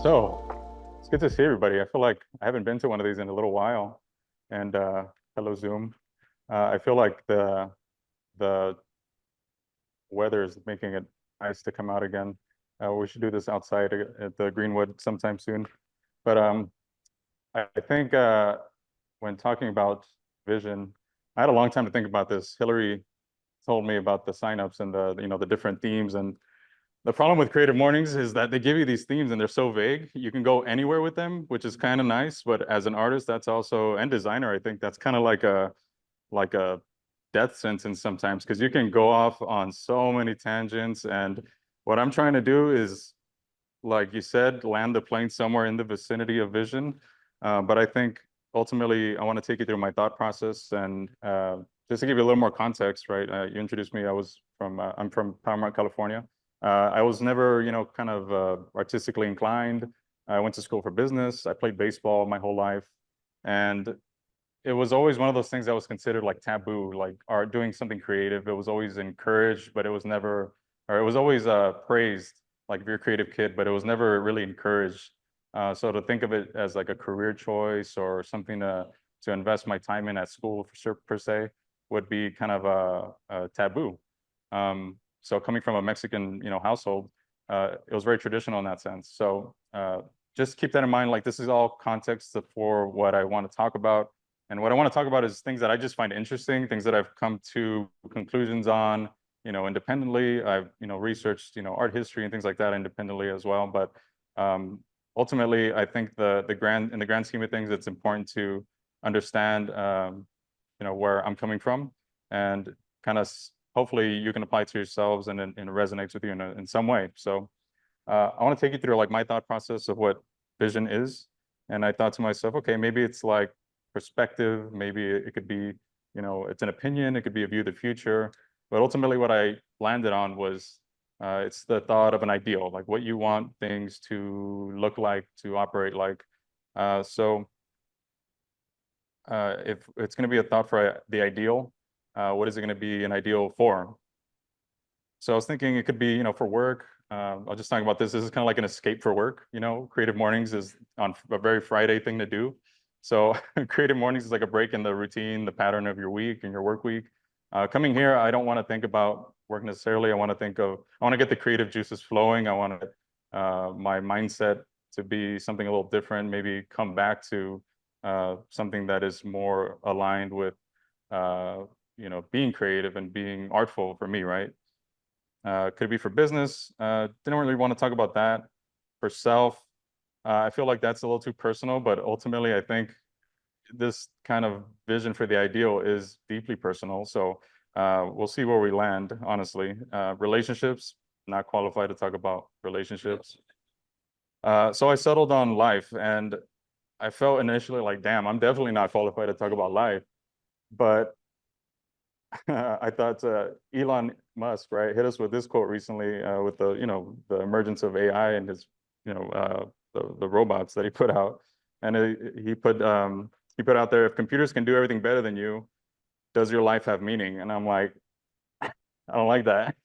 So it's good to see everybody. I feel like I haven't been to one of these in a little while. And hello, Zoom. I feel like the weather is making it nice to come out again. We should do this outside at the Greenwood sometime soon. But I think when talking about vision, I had a long time to think about this. Hillary told me about the signups and the different themes. And the problem with Creative Mornings is that they give you these themes and they're so vague. You can go anywhere with them, which is kind of nice. But as an artist, that's also, and designer, I think that's kind of like a death sentence sometimes, because you can go off on so many tangents. And what I'm trying to do is, like you said, land the plane somewhere in the vicinity of vision. But I think ultimately I want to take you through my thought process and just to give you a little more context, right? You introduced me. I'm from Paramount, California. I was never, kind of artistically inclined. I went to school for business. I played baseball my whole life. And it was always one of those things that was considered like taboo, like art, doing something creative. It was always encouraged, but it was never, or it was always praised, like if you're a creative kid, but it was never really encouraged. So to think of it as like a career choice or something to invest my time in at school per se would be kind of a taboo. So coming from a Mexican, household, it was very traditional in that sense. So just keep that in mind. Like this is all context for what I want to talk about. And what I want to talk about is things that I just find interesting, things that I've come to conclusions on, independently. I've, researched, art history and things like that independently as well. But ultimately, I think in the grand scheme of things, it's important to understand, where I'm coming from, and kind of hopefully you can apply it to yourselves and it resonates with you in some way. So I want to take you through like my thought process of what vision is. And I thought to myself, okay, maybe it's like perspective, maybe it could be, it's an opinion, it could be a view of the future. But ultimately what I landed on was it's the thought of an ideal, like what you want things to look like, to operate like. So if it's going to be a thought for the ideal, what is it going to be an ideal for? So I was thinking it could be, for work. I'll just talk about this. This is kind of like an escape for work. Creative Mornings is on a very Friday thing to do. So Creative Mornings is like a break in the routine, the pattern of your week and your work week. Coming here, I don't want to think about work necessarily. I want to get the creative juices flowing. I want my mindset to be something a little different, maybe come back to something that is more aligned with, being creative and being artful for me, right? Could be for business. Didn't really want to talk about that. For self, I feel like that's a little too personal, but ultimately I think this kind of vision for the ideal is deeply personal. So we'll see where we land, honestly. Relationships, not qualified to talk about relationships. So I settled on life, and I felt initially like, damn, I'm definitely not qualified to talk about life. But I thought Elon Musk, right, hit us with this quote recently with the emergence of AI and his, the robots that he put out. And he put out there, if computers can do everything better than you, does your life have meaning? And I'm like, I don't like that.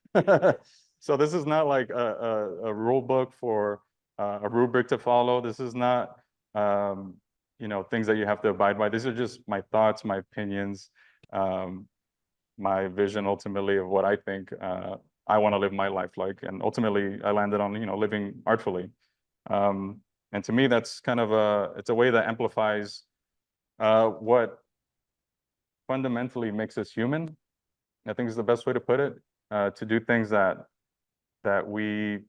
So this is not like a rule book for a rubric to follow. This is not, things that you have to abide by. These are just my thoughts, my opinions, my vision ultimately of what I think I want to live my life like. And ultimately I landed on, living artfully. And to me, that's kind of it's a way that amplifies what fundamentally makes us human. I think is the best way to put it, to do things that we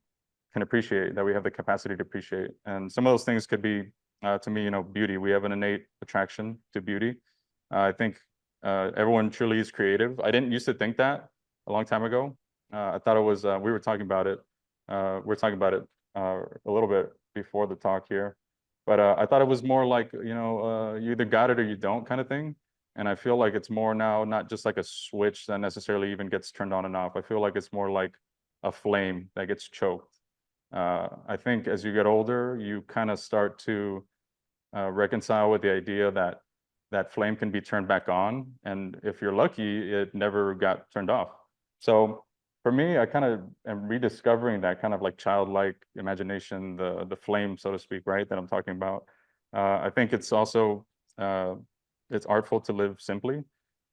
can appreciate, that we have the capacity to appreciate. And some of those things could be, to me, beauty. We have an innate attraction to beauty. I think everyone truly is creative. I didn't used to think that a long time ago. I thought it was, we were talking about it. A little bit before the talk here. But I thought it was more like, you either got it or you don't kind of thing. And I feel like it's more now, not just like a switch that necessarily even gets turned on and off. I feel like it's more like a flame that gets choked. I think as you get older, you kind of start to reconcile with the idea that that flame can be turned back on. And if you're lucky, it never got turned off. So for me, I kind of am rediscovering that kind of like childlike imagination, the flame, so to speak, right, that I'm talking about. I think it's also it's artful to live simply.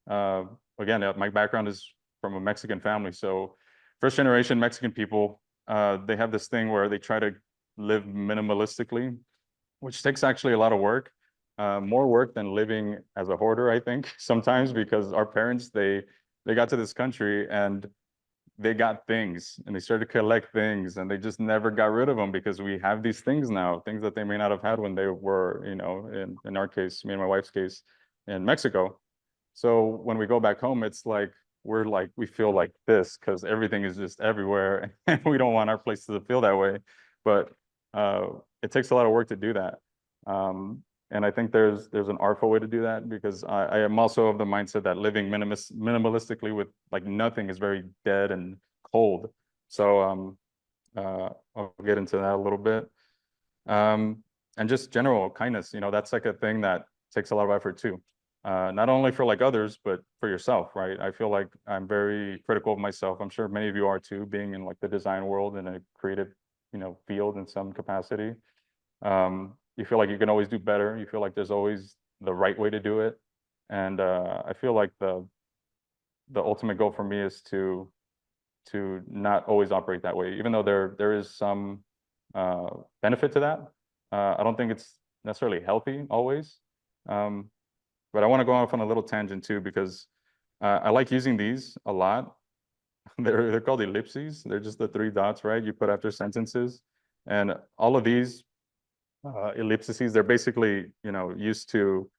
Uh, Again, my background is from a Mexican family, so first generation Mexican people, they have this thing where they try to live minimalistically, which takes actually a lot of work, more work than living as a hoarder, I think, sometimes, because our parents, they got to this country and they got things and they started to collect things and they just never got rid of them because we have these things now, things that they may not have had when they were, in our case, me and my wife's case, in Mexico. So when we go back home, it's like we feel like this because everything is just everywhere and we don't want our place to feel that way. But it takes a lot of work to do that. And I think there's an artful way to do that because I am also of the mindset that living minimalistically with like nothing is very dead and cold. So I'll get into that a little bit. And just general kindness, that's like a thing that takes a lot of effort too. Not only for like others, but for yourself, right? I feel like I'm very critical of myself. I'm sure many of you are too, being in like the design world in a creative, field in some capacity. You feel like you can always do better. You feel like there's always the right way to do it. And I feel like the ultimate goal for me is to not always operate that way, even though there is some benefit to that. I don't think it's necessarily healthy always. But I want to go off on a little tangent too, because I like using these a lot. They're called ellipses. They're just the three dots, right? You put after sentences. And all of these ellipses, they're basically, used to,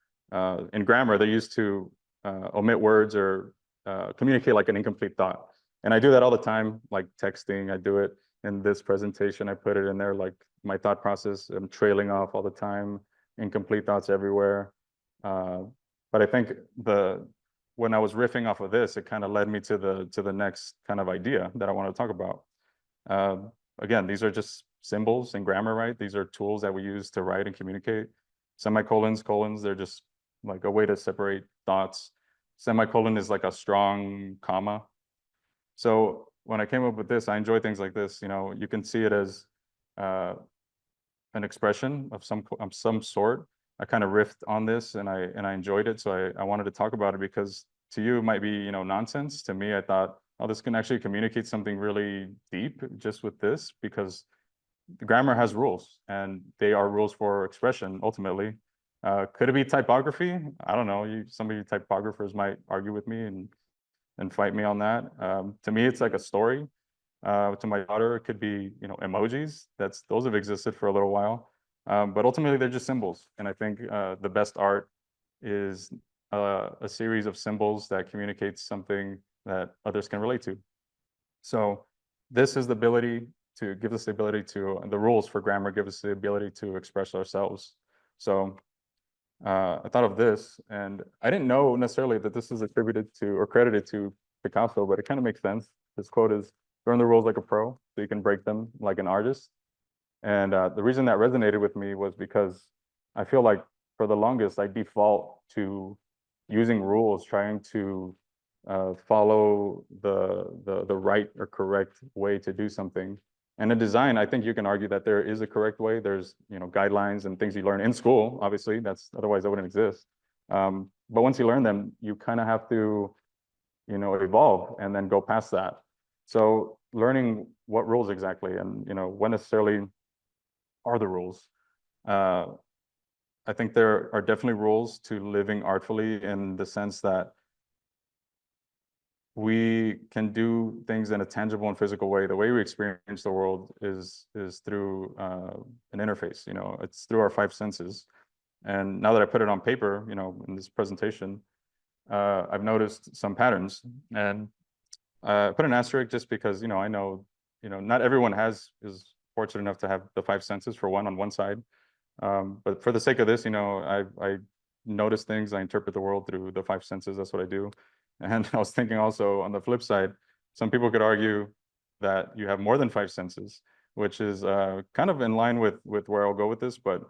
in grammar, they're used to omit words or communicate like an incomplete thought. And I do that all the time, like texting. I do it in this presentation. I put it in there, like my thought process. I'm trailing off all the time, incomplete thoughts everywhere. But I think when I was riffing off of this, it kind of led me to the next kind of idea that I want to talk about. Again, these are just symbols in grammar, right? These are tools that we use to write and communicate. Semicolons, colons, they're just like a way to separate thoughts. Semicolon is like a strong comma. So when I came up with this, I enjoy things like this. You can see it as an expression of some sort. I kind of riffed on this and I enjoyed it. So I wanted to talk about it because to you it might be, nonsense. To me, I thought, oh, this can actually communicate something really deep just with this, because the grammar has rules and they are rules for expression ultimately. Could it be typography? I don't know. Some of you typographers might argue with me and fight me on that. To me, it's like a story. To my daughter, it could be, emojis. Those have existed for a little while. But ultimately, they're just symbols. And I think the best art is a series of symbols that communicates something that others can relate to. So this is the ability to give us the ability to, the rules for grammar give us the ability to express ourselves. So I thought of this, and I didn't know necessarily that this is attributed to or credited to Picasso, but it kind of makes sense. This quote is, learn the rules like a pro so you can break them like an artist. And the reason that resonated with me was because I feel like for the longest, I default to using rules, trying to follow the right or correct way to do something. And in design, I think you can argue that there is a correct way. There's, guidelines and things you learn in school, obviously, otherwise that wouldn't exist. But once you learn them, you kind of have to, evolve and then go past that. So learning what rules exactly and, what necessarily are the rules. I think there are definitely rules to living artfully in the sense that we can do things in a tangible and physical way. The way we experience the world is through an interface. It's through our five senses. And now that I put it on paper, in this presentation, I've noticed some patterns. And I put an asterisk just because, I know, not everyone is fortunate enough to have the five senses for one on one side. But for the sake of this, I notice things, I interpret the world through the five senses. That's what I do. And I was thinking also on the flip side, some people could argue that you have more than five senses, which is kind of in line with where I'll go with this. But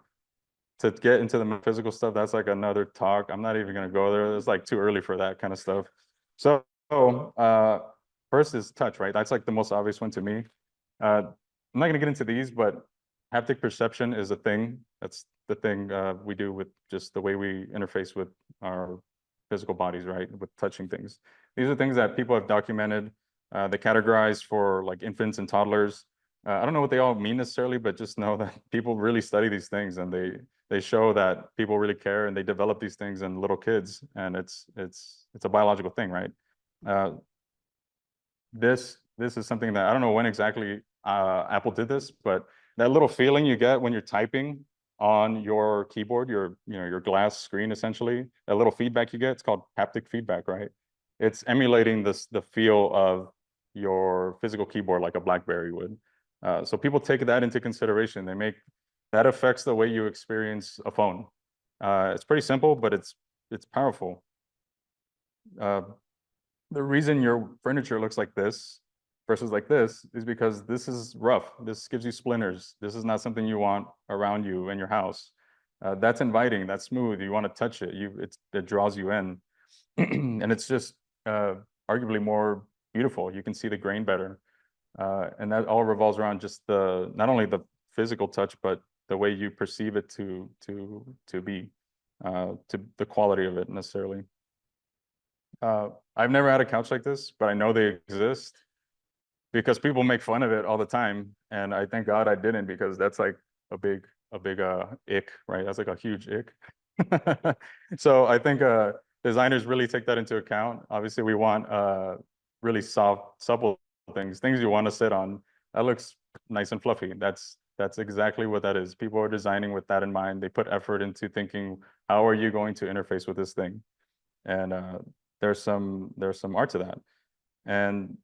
to get into the metaphysical stuff, that's like another talk. I'm not even going to go there. It's like too early for that kind of stuff. So first is touch, right? That's like the most obvious one to me. I'm not gonna get into these, but haptic perception is a thing. That's the thing we do with just the way we interface with our physical bodies, right? With touching things. These are things that people have documented. They categorize for like infants and toddlers. I don't know what they all mean necessarily, but just know that people really study these things, and they show that people really care, and they develop these things in little kids, and it's a biological thing, right? Uh, this is something that I don't know when exactly Apple did this, but that little feeling you get when you're typing on your keyboard, your glass screen, essentially, that little feedback you get, it's called haptic feedback, right? It's emulating the feel of your physical keyboard like a BlackBerry would. So people take that into consideration. That affects the way you experience a phone. It's pretty simple, but it's powerful. The reason your furniture looks like this versus like this is because this is rough. This gives you splinters. This is not something you want around you in your house. That's inviting. That's smooth. You want to touch it. It draws you in, and it's just arguably more beautiful. You can see the grain better, and that all revolves around just not only the physical touch, but the way you perceive it to be, to the quality of it necessarily. I've never had a couch like this, but I know they exist because people make fun of it all the time. And I thank God I didn't, because that's like a big ick, right? That's like a huge ick. So I think designers really take that into account. Obviously, we want really soft, supple things you want to sit on. That looks nice and fluffy. That's exactly what that is. People are designing with that in mind. They put effort into thinking, how are you going to interface with this thing? And there's some art to that. And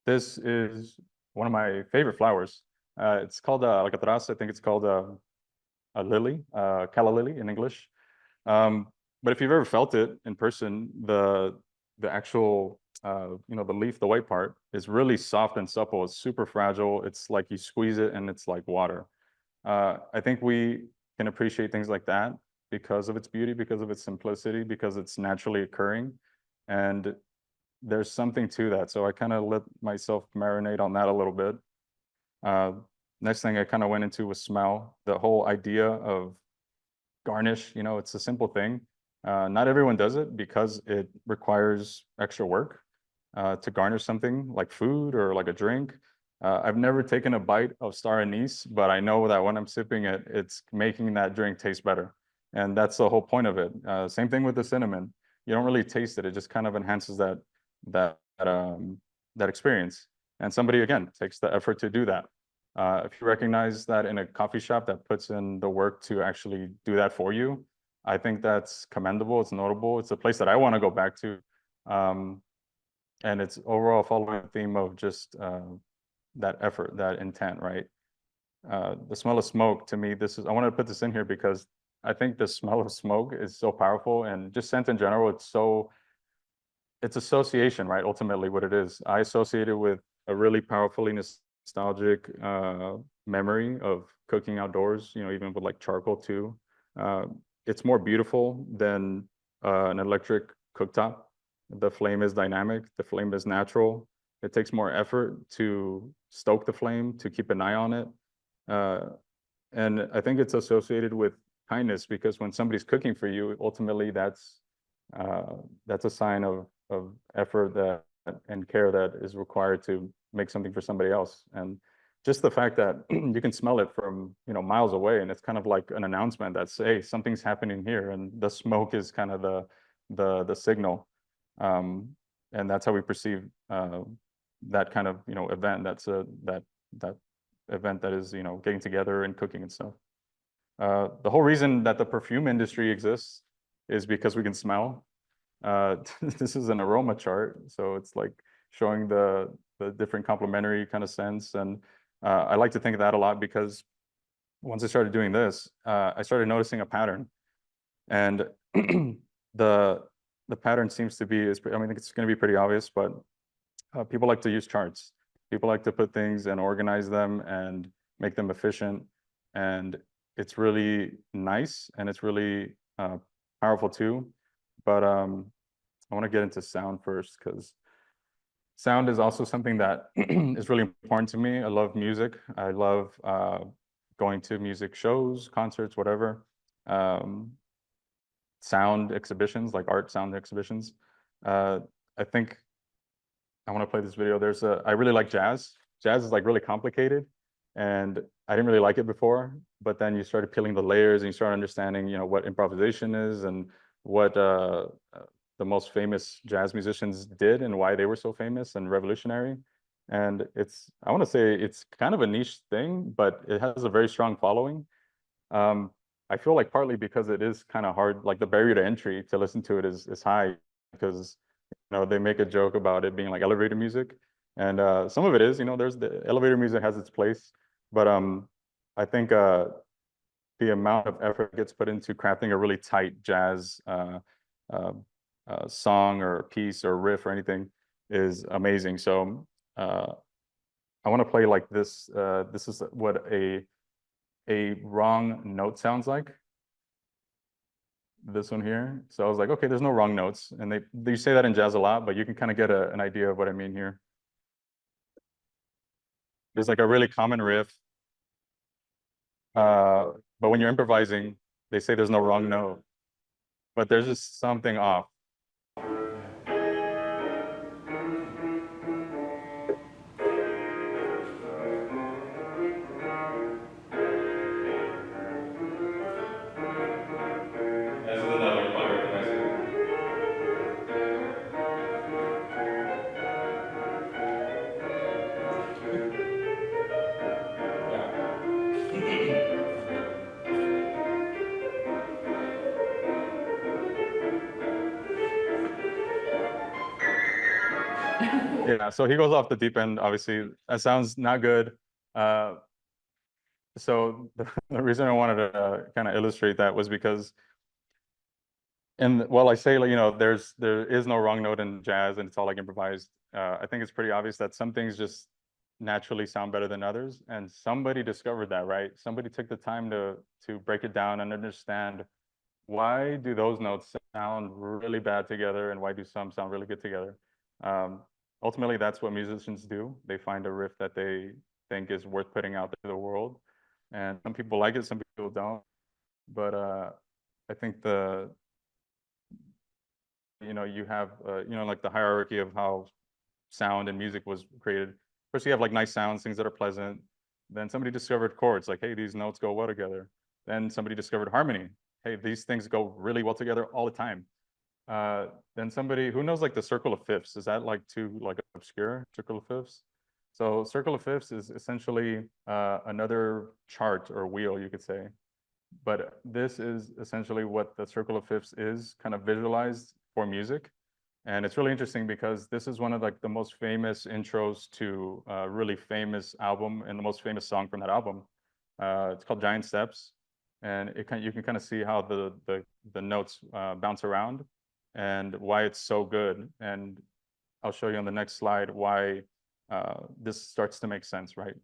this is one of my favorite flowers. It's called alcatraz. I think it's called a lily, calla lily in English. But if you've ever felt it in person, the actual the leaf, the white part, is really soft and supple. It's super fragile. It's like you squeeze it and it's like water. I think we can appreciate things like that because of its beauty, because of its simplicity, because it's naturally occurring. And there's something to that. So I kind of let myself marinate on that a little bit. Next thing I kind of went into was smell. The whole idea of garnish, it's a simple thing. Not everyone does it because it requires extra work to garnish something like food or like a drink. I've never taken a bite of star anise, but I know that when I'm sipping it, it's making that drink taste better. And that's the whole point of it. Same thing with the cinnamon. You don't really taste it. It just kind of enhances that experience. And somebody, again, takes the effort to do that. If you recognize that in a coffee shop that puts in the work to actually do that for you, I think that's commendable. It's notable. It's a place that I want to go back to. And it's overall following the theme of just that effort, that intent, right? The smell of smoke, to me, I wanted to put this in here because I think the smell of smoke is so powerful, and just scent in general, it's association, right? Ultimately what it is. I associate it with a really powerfully nostalgic memory of cooking outdoors, even with like charcoal too. It's more beautiful than an electric cooktop. The flame is dynamic, the flame is natural. It takes more effort to stoke the flame, to keep an eye on it. And I think it's associated with kindness, because when somebody's cooking for you, ultimately that's a sign of effort and care that is required to make something for somebody else. And just the fact that you can smell it from miles away, and it's kind of like an announcement that hey, something's happening here, and the smoke is kind of the signal. And that's how we perceive that kind of event. That event that is getting together and cooking and stuff. The whole reason that the perfume industry exists is because we can smell. This is an aroma chart, so it's like showing the different complementary kind of scents. And I like to think of that a lot, because once I started doing this, I started noticing a pattern. And the pattern seems to be, I mean, it's going to be pretty obvious, but people like to use charts. People like to put things and organize them and make them efficient. And it's really nice, and it's really powerful too. But I want to get into sound first, because Sound is also something that is really important to me. I love music. I love going to music shows, concerts, whatever. Sound exhibitions, like art sound exhibitions. I think I want to play this video. I really like jazz. Jazz is like really complicated, and I didn't really like it before, but then you started peeling the layers and you start understanding, what improvisation is and what the most famous jazz musicians did and why they were so famous and revolutionary. And I want to say it's kind of a niche thing, but it has a very strong following. Um, I feel like partly because it is kind of hard, like the barrier to entry to listen to it is high because they make a joke about it being like elevator music, and some of it is, there's the elevator music has its place, but I think the amount of effort gets put into crafting a really tight jazz uh, song or piece or riff or anything is amazing. So I want to play like this. This is what a wrong note sounds like. This one here. So I was like, okay, there's no wrong notes. And they say that in jazz a lot, but you can kind of get an idea of what I mean here. There's like a really common riff. But when you're improvising, they say there's no wrong note, but there's just something off. This is another probably recognize it. Yeah, so he goes off the deep end, obviously. That sounds not good. So the reason I wanted to kind of illustrate that was because, and while I say, like, there is no wrong note in jazz and it's all like improvised, I think it's pretty obvious that some things just naturally sound better than others. And somebody discovered that, right? Somebody took the time to break it down and understand, why do those notes sound really bad together and why do some sound really good together? Um, Ultimately, that's what musicians do. They find a riff that they think is worth putting out to the world. And some people like it, some people don't. But I think you have, like the hierarchy of how sound and music was created. First, you have like nice sounds, things that are pleasant. Then somebody discovered chords, like, hey, these notes go well together. Then somebody discovered harmony. Hey, these things go really well together all the time. Then somebody who knows like the circle of fifths. Is that like too like obscure? Circle of fifths. So circle of fifths is essentially another chart or wheel, you could say. But this is essentially what the circle of fifths is kind of visualized for music. And it's really interesting because this is one of like the most famous intros to a really famous album and the most famous song from that album. It's called Giant Steps, and you can kind of see how the notes bounce around and why it's so good. And I'll show you on the next slide why this starts to make sense, right?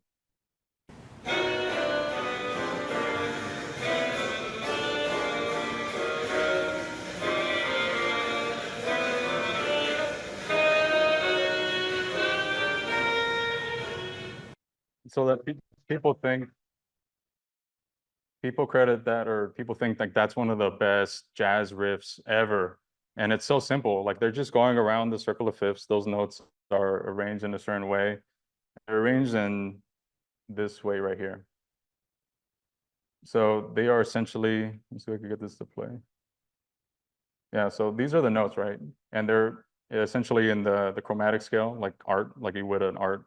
So that people think people credit that, or people think like that's one of the best jazz riffs ever. And it's so simple. Like they're just going around the circle of fifths. Those notes are arranged in a certain way. They're arranged in this way right here. So they are essentially, let's see if I can get this to play. Yeah, so these are the notes, right? And they're essentially in the chromatic scale, like art, like you would an art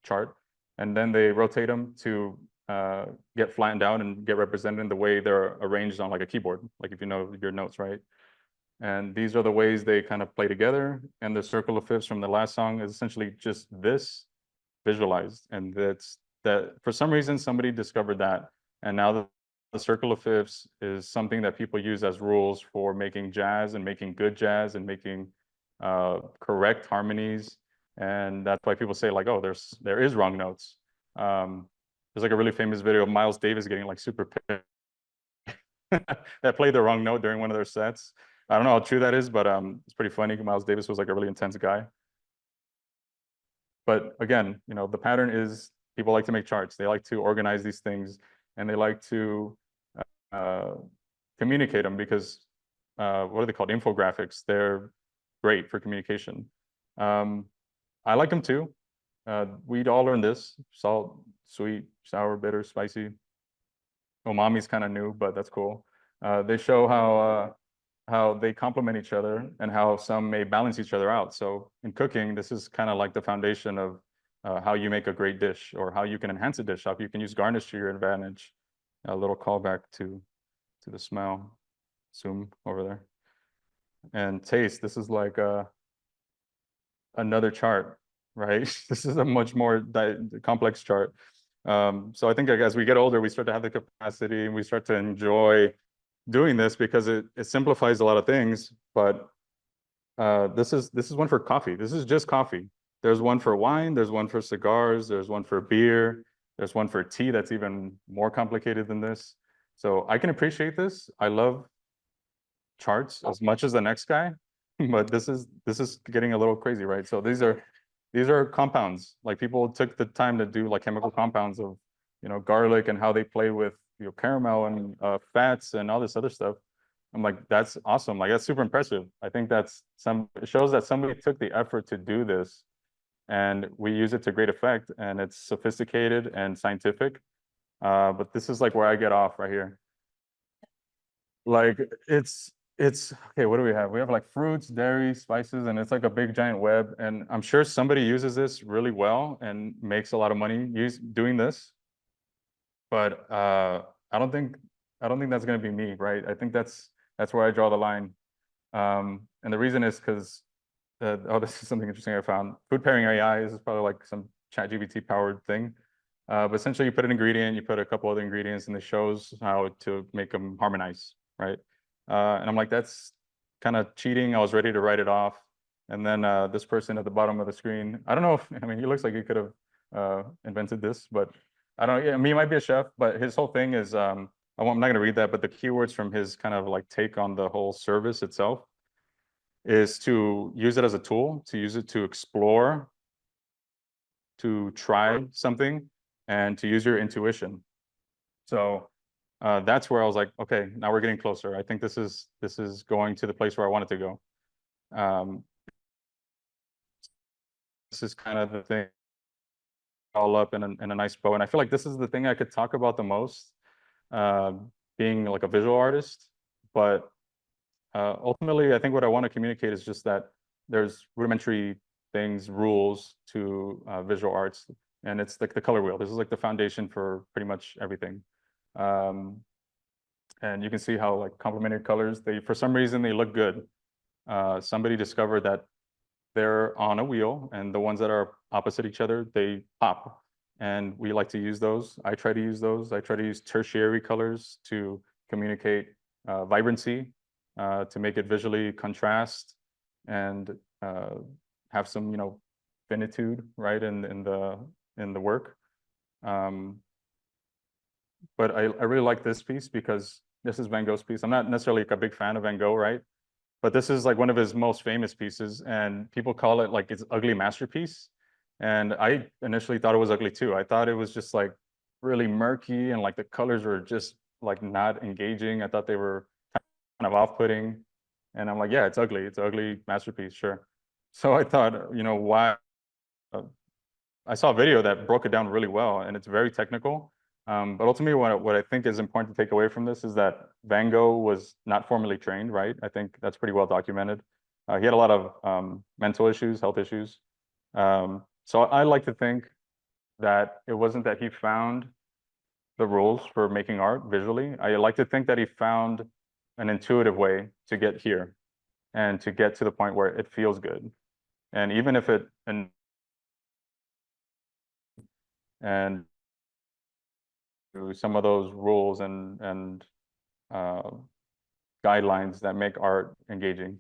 chart. And then they rotate them to get flattened out and get represented in the way they're arranged on like a keyboard, like if you know your notes, right? And these are the ways they kind of play together. And the circle of fifths from the last song is essentially just this visualized. And that for some reason, somebody discovered that. And now the circle of fifths is something that people use as rules for making jazz and making good jazz and making correct harmonies. And that's why people say like, oh, there is wrong notes. There's like a really famous video of Miles Davis getting like super pissed that played the wrong note during one of their sets. I don't know how true that is, but it's pretty funny. Miles Davis was like a really intense guy. But again, you know, the pattern is people like to make charts. They like to organize these things, and they like to uh, communicate them because what are they called? Infographics. They're great for communication. I like them too. We'd all learn this: salt, sweet, sour, bitter, spicy. Umami's kind of new, but that's cool. They show how they complement each other and how some may balance each other out. So in cooking, this is kind of like the foundation of how you make a great dish or how you can enhance a dish, how you can use garnish to your advantage. A little callback to the smell. Zoom over there. And taste, this is like another chart, right? This is a much more complex chart. So I think like, as we get older, we start to have the capacity and we start to enjoy doing this because it simplifies a lot of things. But this is one for coffee. This is just coffee. There's one for wine. There's one for cigars. There's one for beer. There's one for tea that's even more complicated than this. So I can appreciate this. I love charts as much as the next guy, but this is getting a little crazy, right? So these are compounds. Like people took the time to do like chemical compounds of, you know, garlic and how they play with, you know, caramel and fats and all this other stuff. I'm like, that's awesome. Like that's super impressive. I think that's it shows that somebody took the effort to do this, and we use it to great effect, and it's sophisticated and scientific. But this is like where I get off right here. Like it's okay, what do we have? We have like fruits, dairy, spices, and it's like a big giant web. And I'm sure somebody uses this really well and makes a lot of money doing this. But I don't think that's gonna be me, right? I think that's where I draw the line. And the reason is because oh, this is something interesting I found. Food pairing AI, this is probably like some ChatGPT powered thing. But essentially you put an ingredient, you put a couple other ingredients, and it shows how to make them harmonize, right? And I'm like, that's kind of cheating. I was ready to write it off. And then this person at the bottom of the screen, I don't know if, I mean, he looks like he could have invented this, but I don't know. Yeah, I mean, he might be a chef, but his whole thing is, I'm not going to read that, but the keywords from his kind of like take on the whole service itself is to use it as a tool, to use it to explore, to try something, and to use your intuition. So that's where I was like, okay, now we're getting closer. I think this is going to the place where I want it to go. This is kind of the thing all up in a nice bow. And I feel like this is the thing I could talk about the most, being like a visual artist. But ultimately, I think what I want to communicate is just that there's rudimentary things, rules to visual arts. And it's like the color wheel. This is like the foundation for pretty much everything. And you can see how like complementary colors, for some reason, they look good. Somebody discovered that they're on a wheel, and the ones that are opposite each other, they pop. And we like to use those. I try to use those. I try to use tertiary colors to communicate vibrancy, to make it visually contrast and have some, you know, finitude, right, in the work. But I really like this piece because this is Van Gogh's piece. I'm not necessarily like a big fan of Van Gogh, right? But this is like one of his most famous pieces, and people call it like his ugly masterpiece. And I initially thought it was ugly too. I thought it was just like really murky, and like the colors were just like not engaging. I thought they were kind of off-putting. And I'm like, yeah, it's ugly. It's an ugly masterpiece, sure. So I thought, you know, why? I saw a video that broke it down really well, and it's very technical. But ultimately, what I think is important to take away from this is that Van Gogh was not formally trained, right? I think that's pretty well documented. He had a lot of mental issues, health issues. So I like to think that it wasn't that he found the rules for making art visually. I like to think that he found an intuitive way to get here and to get to the point where it feels good. And even if and some of those rules and guidelines that make art engaging.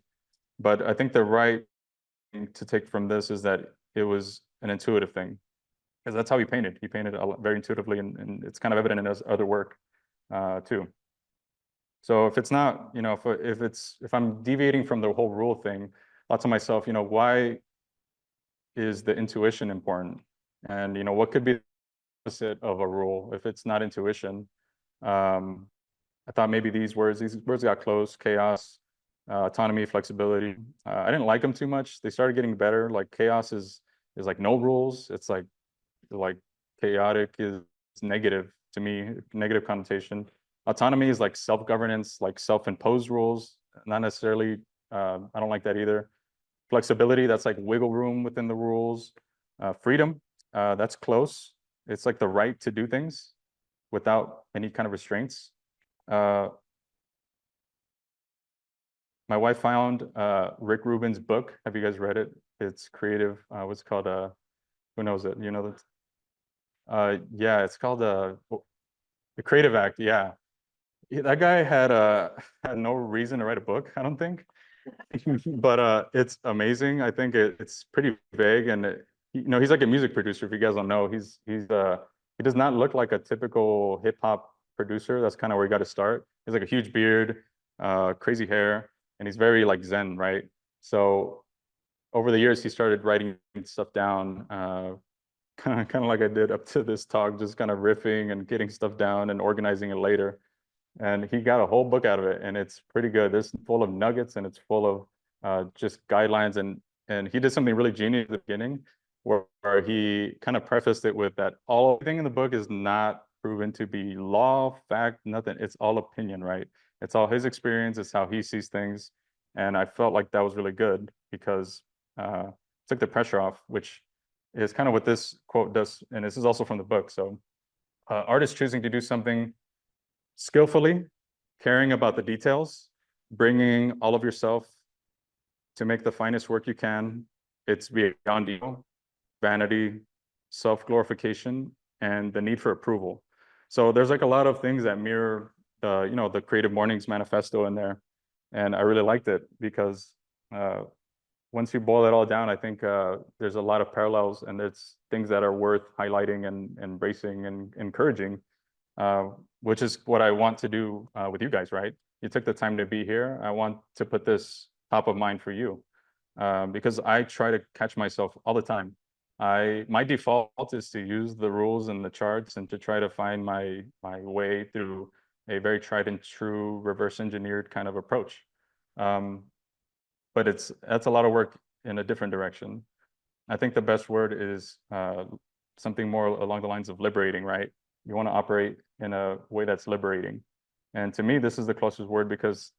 But I think the right thing to take from this is that it was an intuitive thing, because that's how he painted. He painted very intuitively, and it's kind of evident in his other work too. So if it's not, you know, if I'm deviating from the whole rule thing, I'll tell myself, you know, why is the intuition important? And, what could be the opposite of a rule if it's not intuition? I thought maybe these words got close: chaos, autonomy, flexibility. I didn't like them too much. They started getting better. Like chaos is like no rules. It's like chaotic is negative to me, negative connotation. Autonomy is like self-governance, like self-imposed rules, not necessarily. I don't like that either. Flexibility, that's like wiggle room within the rules. Freedom, that's close. It's like the right to do things without any kind of restraints. My wife found Rick Rubin's book. Have you guys read it? It's creative. What's it called? Who knows it? You know that? Yeah, it's called the Creative Act. Yeah, that guy had no reason to write a book, I don't think. But it's amazing. I think it's pretty vague, and he's like a music producer. If you guys don't know, he does not look like a typical hip hop producer. That's kind of where he got to start. He's like a huge beard, crazy hair, and he's very like Zen, right? So over the years, he started writing stuff down, kind of like I did up to this talk, just kind of riffing and getting stuff down and organizing it later. And he got a whole book out of it, and it's pretty good. It's full of nuggets, and it's full of just guidelines. And he did something really genius at the beginning, where he kind of prefaced it with that everything in the book is not proven to be law, fact, nothing. It's all opinion, right? It's all his experience. It's how he sees things. And I felt like that was really good because it took the pressure off, which is kind of what this quote does. And this is also from the book. So artists choosing to do something skillfully, caring about the details, bringing all of yourself to make the finest work you can. It's beyond ego, vanity, self-glorification, and the need for approval. So there's like a lot of things that mirror the Creative Mornings manifesto in there. And I really liked it because once you boil it all down, I think there's a lot of parallels, and it's things that are worth highlighting and embracing and encouraging, which is what I want to do with you guys, right? You took the time to be here. I want to put this top of mind for you because I try to catch myself all the time. My default is to use the rules and the charts and to try to find my way through a very tried and true reverse engineered kind of approach. But that's a lot of work in a different direction. I think the best word is something more along the lines of liberating, right? You want to operate in a way that's liberating. And to me, this is the closest word because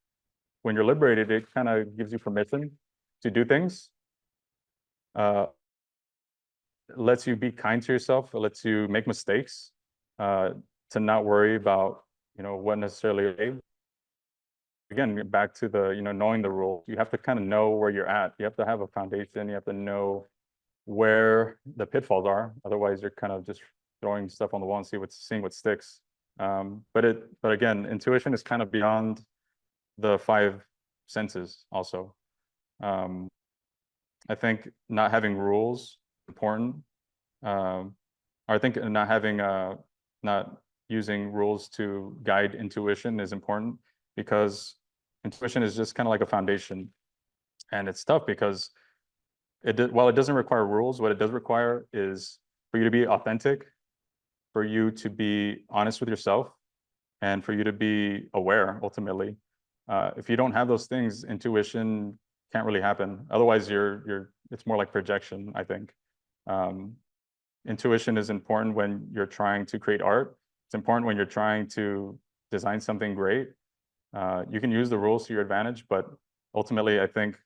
when you're liberated, it kind of gives you permission to do things. Lets you be kind to yourself. It lets you make mistakes, to not worry about, what necessarily. Again, back to the, knowing the rules. You have to kind of know where you're at. You have to have a foundation. You have to know where the pitfalls are. Otherwise, you're kind of just throwing stuff on the wall and seeing what sticks. But again, intuition is kind of beyond the five senses also. I think not having rules is important. I think not using rules to guide intuition is important because intuition is just kind of like a foundation. And it's tough because while it doesn't require rules, what it does require is for you to be authentic, for you to be honest with yourself, and for you to be aware ultimately. If you don't have those things, intuition can't really happen. Otherwise, it's more like projection, I think. Intuition is important when you're trying to create art. It's important when you're trying to design something great. You can use the rules to your advantage, but ultimately, I think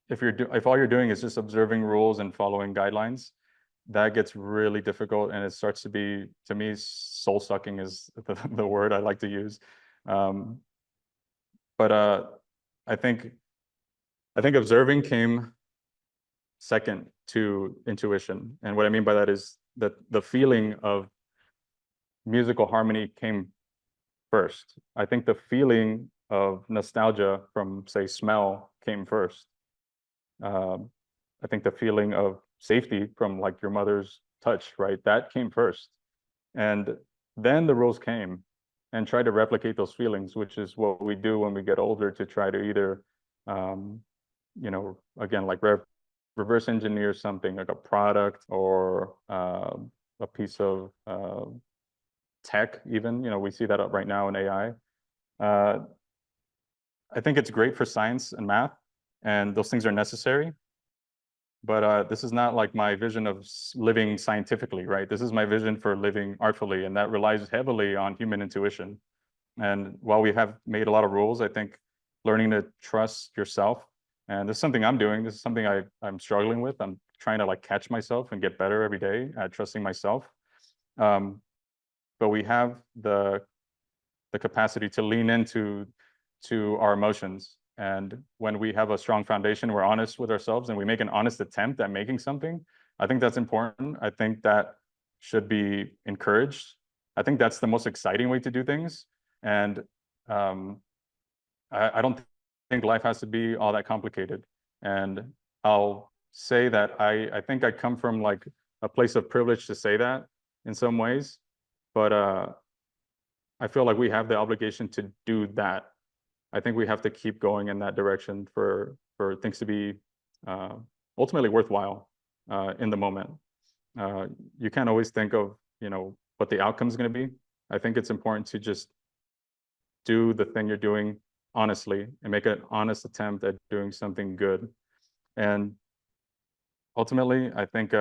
if all you're doing is just observing rules and following guidelines, that gets really difficult, and it starts to be, to me, soul sucking is the word I like to use. But I think observing came second to intuition, and what I mean by that is that the feeling of musical harmony came first. I think the feeling of nostalgia from, say, smell came first. I think the feeling of safety from like your mother's touch, right? That came first. And then the rules came and tried to replicate those feelings, which is what we do when we get older to try to either, again, like reverse engineer something like a product or a piece of tech, even, we see that up right now in AI. I think it's great for science and math, and those things are necessary. But this is not like my vision of living scientifically, right? This is my vision for living artfully, and that relies heavily on human intuition. And while we have made a lot of rules, I think learning to trust yourself, and this is something I'm doing. This is something I'm struggling with. I'm trying to like catch myself and get better every day at trusting myself. But we have the capacity to lean into our emotions. And when we have a strong foundation, we're honest with ourselves and we make an honest attempt at making something. I think that's important. I think that should be encouraged. I think that's the most exciting way to do things. And I don't think life has to be all that complicated. And I'll say that I think I come from like a place of privilege to say that in some ways, but I feel like we have the obligation to do that. I think we have to keep going in that direction for things to be ultimately worthwhile in the moment. You can't always think of what the outcome is going to be. I think it's important to just do the thing you're doing honestly and make an honest attempt at doing something good. And ultimately, I think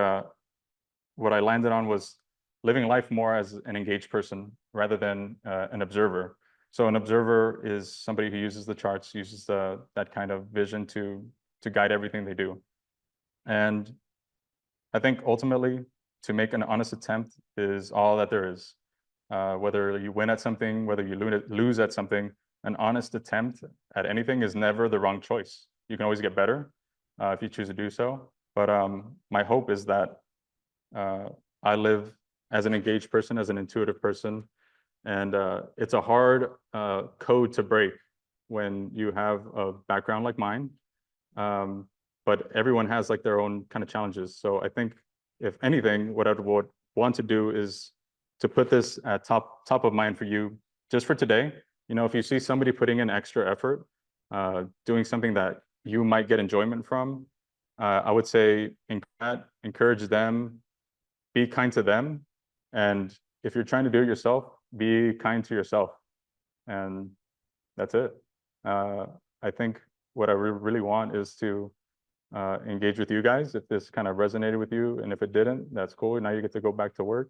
what I landed on was living life more as an engaged person rather than an observer. So an observer is somebody who uses the charts, uses that kind of vision to guide everything they do. And I think ultimately, to make an honest attempt is all that there is. Whether you win at something, whether you lose at something, an honest attempt at anything is never the wrong choice. You can always get better if you choose to do so. But my hope is that I live as an engaged person, as an intuitive person, and it's a hard code to break when you have a background like mine. But everyone has like their own kind of challenges. So I think if anything, what I would want to do is to put this at top of mind for you just for today. If you see somebody putting in extra effort, doing something that you might get enjoyment from, I would say encourage them, be kind to them. And if you're trying to do it yourself, be kind to yourself. And that's it. I think what I really want is to engage with you guys. If this kind of resonated with you, and if it didn't, that's cool. Now you get to go back to work.